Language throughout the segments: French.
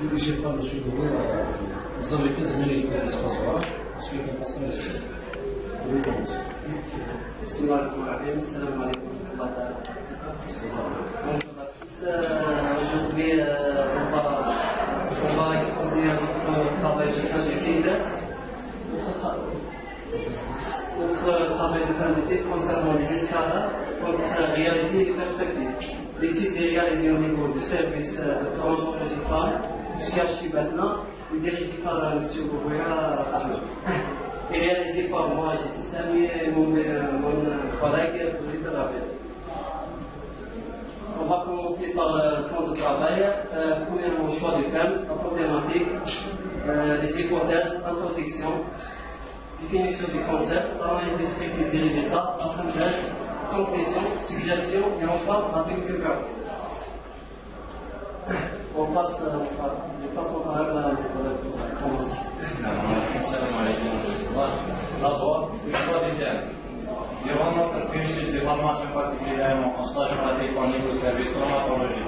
dirigé par M. Goulet, vous avez 15 minutes pour l'espace oral. Ensuite, on passe à l'échelle. Vous commencez. Salam alaikum. Aujourd'hui, on va exposer notre travail de fin d'études. Notre travail de fin d'études concernant les escales, notre réalité et perspective. L'étude est réalisée au niveau du service de traumatologie femme, du CHU Batna, et dirigée par M. Bourouya Ahmed. Et réalisée par moi, Jiti Sami, et mon collègue Brigitte Rabel. On va commencer par le plan de travail. Premièrement, choix du thème, la problématique, les hypothèses, introduction, définition du concept, analyse descriptive des résultats, la synthèse, conclusion, suggestion et enfin avec le cas. Je passe mon parole à commencer. D'abord, le choix des thèmes. Durant notre cursus de formation particulièrement en stage pratique au niveau du service traumatologie,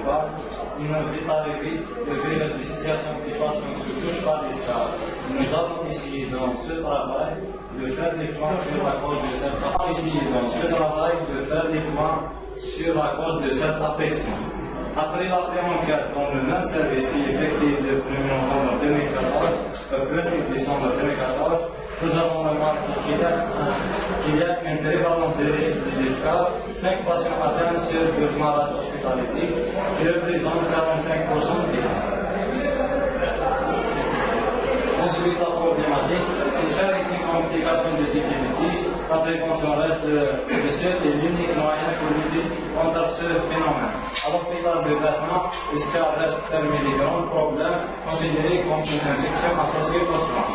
il nous est arrivé de voir des situations qui passent ne se touchent pas des cas. Nous avons essayé dans ce travail de faire des points sur la cause de cette affection. Après la pré-enquête dans le même service qui est effectué le 1er novembre 2014, le 1er décembre 2014, nous avons remarqué qu'il y a une prévalence de risque des escales, 5 patients atteints sur 12 malades hospitaliers, qui représentent 45% des cas. Ensuite, la problématique, escale est une complication de diabetes. La prévention reste le seul et l'unique moyen pour lutter contre ce phénomène. À l'hôpital de Batna, l'escale reste parmi les grands problèmes considérés comme une infection associée aux soins.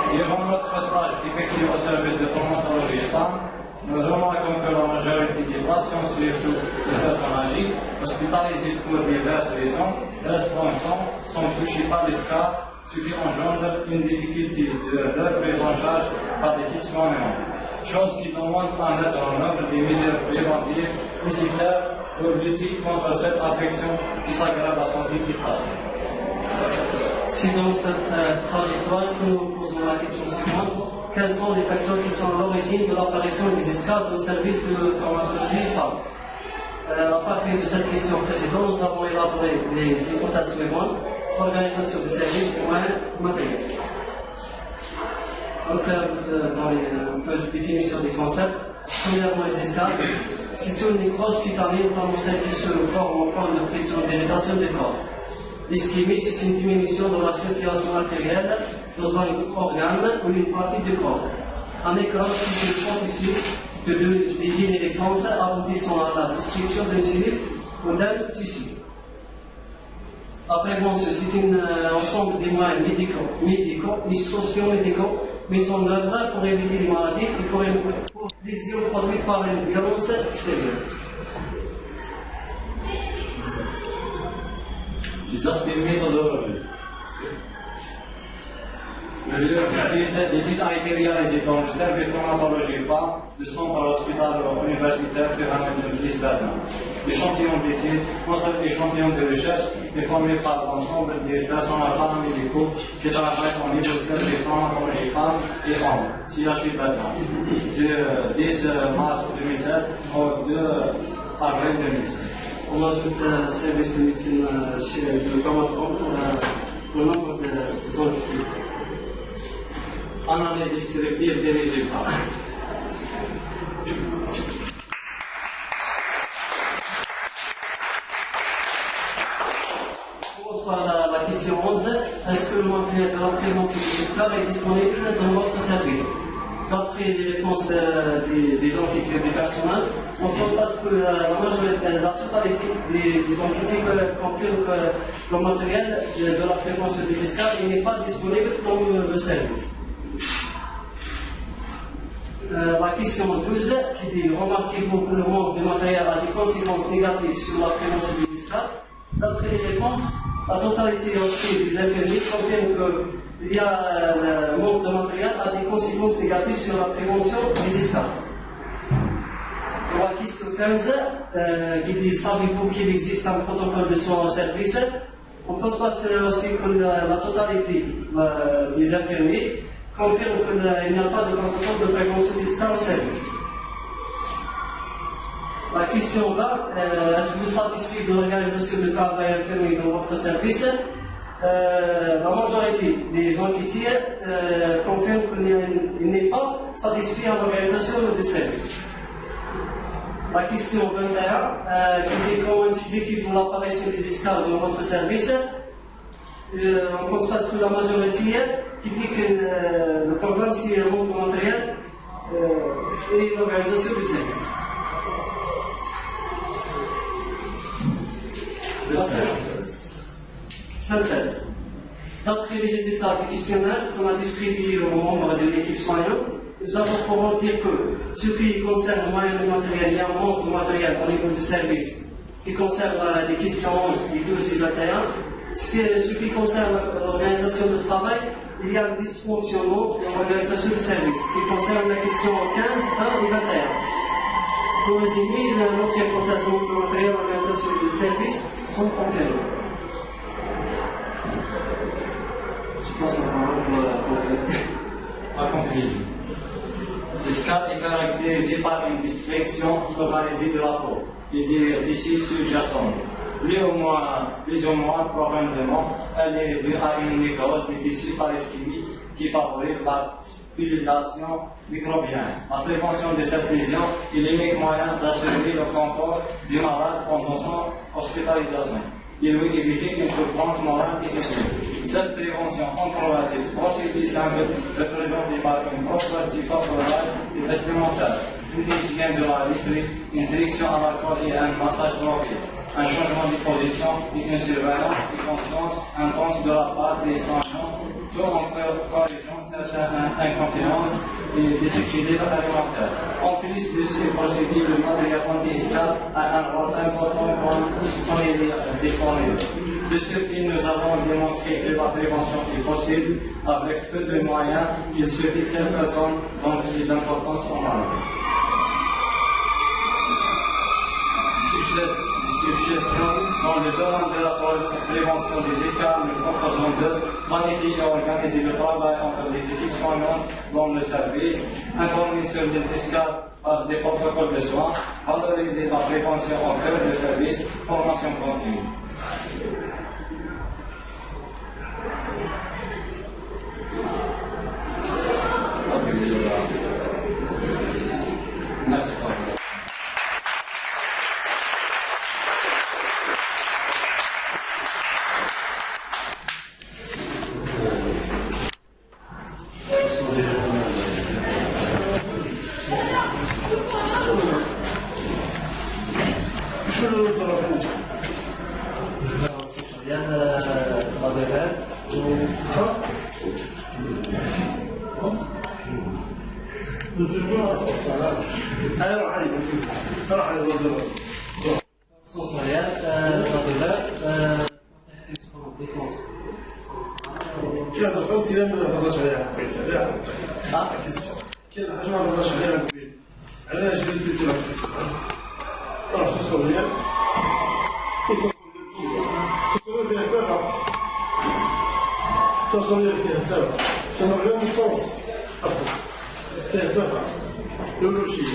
Durant notre stage effectué au service de traumatologie femme, nous remarquons que la majorité des patients, surtout les personnes âgées, hospitalisées pour diverses raisons, restent longtemps, sont touchés par l'escale, ce qui engendre une difficulté de leur prise en charge par l'équipe soignante, chose qui demande à mettre en œuvre des mesures préventives nécessaires pour lutter contre cette affection qui s'aggrave à la santé des patients. Si dans cette trajectoire, nous posons la question suivante, quels sont les facteurs qui sont à l'origine de l'apparition des escales au service de traumatologie femme? À partir de cette question précédente, nous avons élaboré les hypothèses suivantes: organisation du service et moyens matériels. Donc, dans un peu de définition des concepts, premièrement, les escales, c'est une nécrose cutanée, notamment celle qui se forme au point de pression d'irritation du corps. L'ischémie, c'est une diminution de la circulation artérielle dans un organe ou une partie du corps. En écran, c'est une processus de dégénérescence aboutissant à la destruction d'une cellule ou d'un tissu. La prévention, c'est un ensemble des moyens médicaux et socio-médicaux mis en œuvre pour éviter les maladies et pour les lésions produites par une violence extérieure. Les aspects méthodologiques. L'étude a été réalisée dans le service traumatologie femme du centre hospitalier universitaire de Lisbonne. L'échantillon d'étude, notre échantillon de recherche, est formé par l'ensemble des personnels paramédicaux qui travaillent au niveau du service traumatologie femme et hommes, CHU Batna, de 10 mars 2016 au 2 avril 2016. On ajoute un service de médecine chez le traumatologue pour le nombre de zones. Analyse descriptive des résultats. On reçoit la question 11. Est-ce que le matériel de la prévention des escales est disponible dans votre service? D'après les réponses des enquêteurs du personnel, on constate que la totalité des enquêteurs confirment que le matériel de la prévention des escales n'est pas disponible dans le service. La question 12 qui dit: remarquez-vous que le manque de matériel a des conséquences négatives sur la prévention des escales? D'après les réponses, la totalité aussi des infirmiers confirme qu'il y a le manque de matériel a des conséquences négatives sur la prévention des escales. La question 15 qui dit: savez-vous qu'il existe un protocole de soins au service? On constate aussi que la totalité des infirmiers confirme qu'il n'y a pas de protocole de prévention fiscale au service. La question là, êtes-vous satisfait de l'organisation du travail infirmier dans votre service? La majorité des enquêtés confirment qu'il n'est pas satisfait à l'organisation du service. La question 21, qui dit comment expliquez-vous l'apparition des escales dans votre service? On constate que la majorité qui dit que le problème c'est le manque de matériel et l'organisation du service. Synthèse. D'après les résultats du questionnaire qu'on a distribué aux membres de l'équipe soignante, nous avons pour dire que ce qui concerne le moyen de matériel, il y a un manque de matériel au niveau du service qui concerne les questions 11, les 12 et 21. Ce qui concerne l'organisation du travail, il y a un dysfonctionnement dans l'organisation du service qui concerne la question 15, 1 et 21. Pour résumer, notre hypothèse de manque de matériel dans l'organisation du service sont confirmées. Je pense En conclusion, l'escale est caractérisée par une distraction localisée de la peau et des tissus sous-jacents. Plus ou moins profondément, elle est due à une nécrose des tissus par ischémie qui favorise la pullulation microbienne. La prévention de cette lésion est l'unique moyen d'assurer le confort du malade pendant son hospitalisation. Il lui éviter une souffrance morale et physique. Cette prévention controversée, procédé simple, représentée par une prospective corporale et vestimentaire, une hygiène de la literie, une direction à l'alcool et un massage profil, un changement de position et une surveillance et conscience intense de la part des soignants, tout en corrigeant certaines incontinences et déséquilibres alimentaires. En plus de ces procédures, le matériel anti-escale a un rôle important quand il est disponible. De ce fait, nous avons démontré que la prévention est possible avec peu de moyens. Il suffit qu'une personne donne plus d'importance au malade. Suggestion dans le domaine de la prévention des escales, nous proposons de planifier et organiser le travail entre les équipes soignantes dans le service, informer sur les escales par des protocoles de soins, valoriser la prévention en cœur de service, formation continue. Merci. Ça n'a rien de sens. Après, biologie.